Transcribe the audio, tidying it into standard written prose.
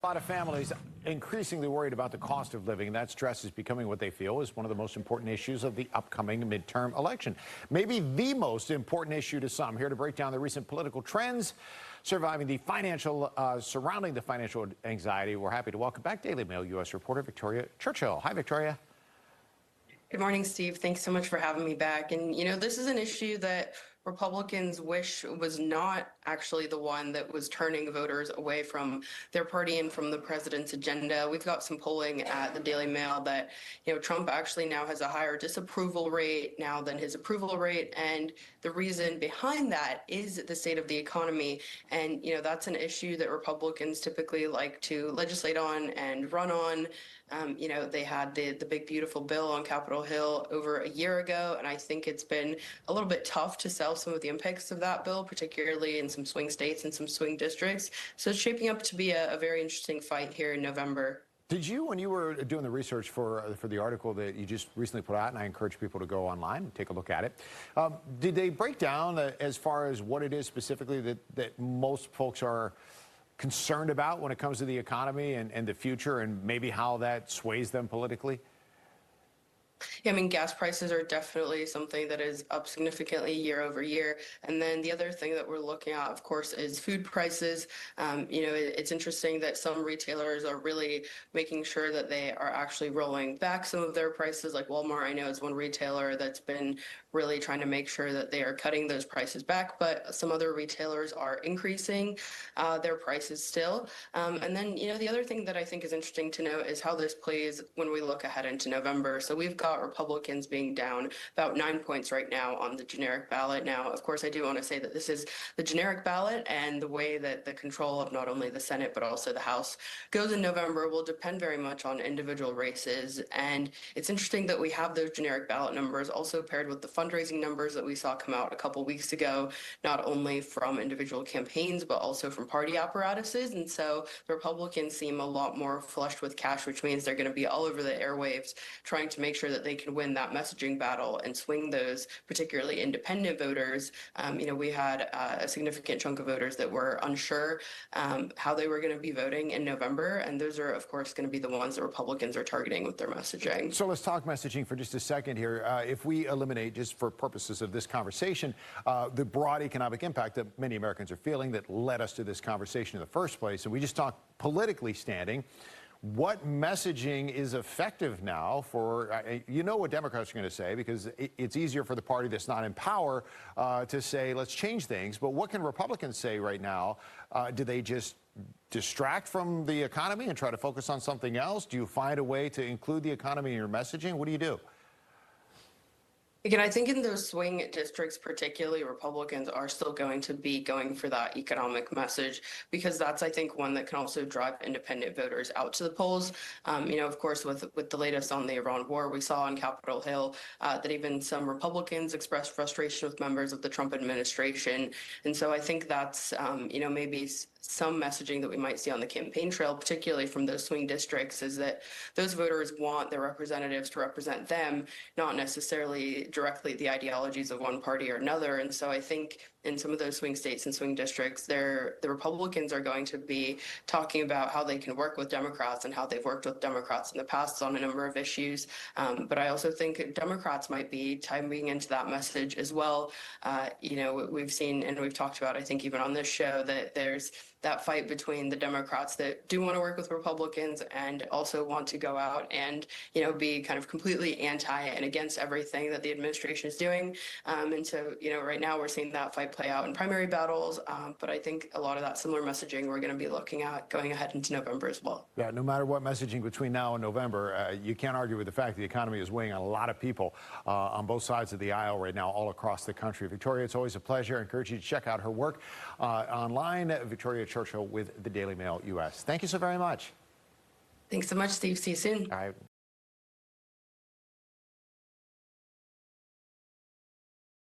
A lot of families increasingly worried about the cost of living. That stress is becoming what they feel is one of the most important issues of the upcoming midterm election. Maybe the most important issue to some. Here to break down the recent political trends surrounding the financial anxiety, we're happy to welcome back Daily Mail U.S. reporter Victoria Churchill. Hi, Victoria. Good morning, Steve. Thanks so much for having me back. And, this is an issue that Republicans wish was not actually the one that was turning voters away from their party and from the president's agenda. We've got some polling at the Daily Mail that, Trump actually now has a higher disapproval rate now than his approval rate. And the reason behind that is the state of the economy. And, that's an issue that Republicans typically like to legislate on and run on. They had the big, beautiful bill on Capitol Hill over a year ago, and I think it's been a little bit tough to sell some of the impacts of that bill, particularly in some swing states and some swing districts. So it's shaping up to be a very interesting fight here in November. Did you, when you were doing the research for the article that you just recently put out, and I encourage people to go online and take a look at it, did they break down as far as what it is specifically that most folks are concerned about when it comes to the economy and the future, and maybe how that sways them politically? Yeah, gas prices are definitely something that is up significantly year over year. And then the other thing that we're looking at, of course, is food prices. It's interesting that some retailers are really making sure that they are actually rolling back some of their prices. Like Walmart, I know, is one retailer that's been really trying to make sure that they are cutting those prices back. But some other retailers are increasing their prices still. And then, the other thing that I think is interesting to note is how this plays when we look ahead into November. So we've got Republicans being down about 9 points right now on the generic ballot. Now, of course, I do want to say that this is the generic ballot, and the way that the control of not only the Senate but also the House goes in November will depend very much on individual races. And it's interesting that we have those generic ballot numbers also paired with the fundraising numbers that we saw come out a couple weeks ago, not only from individual campaigns but also from party apparatuses. And so the Republicans seem a lot more flushed with cash, which means they're going to be all over the airwaves trying to make sure that they can win that messaging battle and swing those particularly independent voters. We had a significant chunk of voters that were unsure how they were going to be voting in November, and those are, of course, going to be the ones that Republicans are targeting with their messaging. So let's talk messaging for just a second here. If we eliminate, just for purposes of this conversation, the broad economic impact that many Americans are feeling that led us to this conversation in the first place, and we just talk politically standing, what messaging is effective now for, what Democrats are going to say, because it's easier for the party that's not in power to say, let's change things. But what can Republicans say right now? Do they just distract from the economy and try to focus on something else? Do you find a way to include the economy in your messaging? What do you do? Again, I think in those swing districts, particularly, Republicans are still going to be going for that economic message, because that's, I think, one that can also drive independent voters out to the polls. Of course, with the latest on the Iran war, we saw on Capitol Hill that even some Republicans expressed frustration with members of the Trump administration. And so I think that's, maybe some messaging that we might see on the campaign trail, particularly from those swing districts, is that those voters want their representatives to represent them, not necessarily directly the ideologies of one party or another. And so I think in some of those swing states and swing districts, the Republicans are going to be talking about how they can work with Democrats and how they've worked with Democrats in the past on a number of issues. But I also think Democrats might be timing into that message as well. We've seen, and we've talked about, I think even on this show, that there's that fight between the Democrats that do want to work with Republicans and also want to go out and, be kind of completely anti and against everything that the administration is doing. And so, right now we're seeing that fight play out in primary battles. But I think a lot of that similar messaging we're going to be looking at going ahead into November as well. Yeah, no matter what messaging between now and November, you can't argue with the fact that the economy is weighing on a lot of people on both sides of the aisle right now, all across the country. Victoria, it's always a pleasure. I encourage you to check out her work online, Victoria Churchill with the Daily Mail U.S. Thank you so very much. Thanks so much, Steve. See you soon. All right.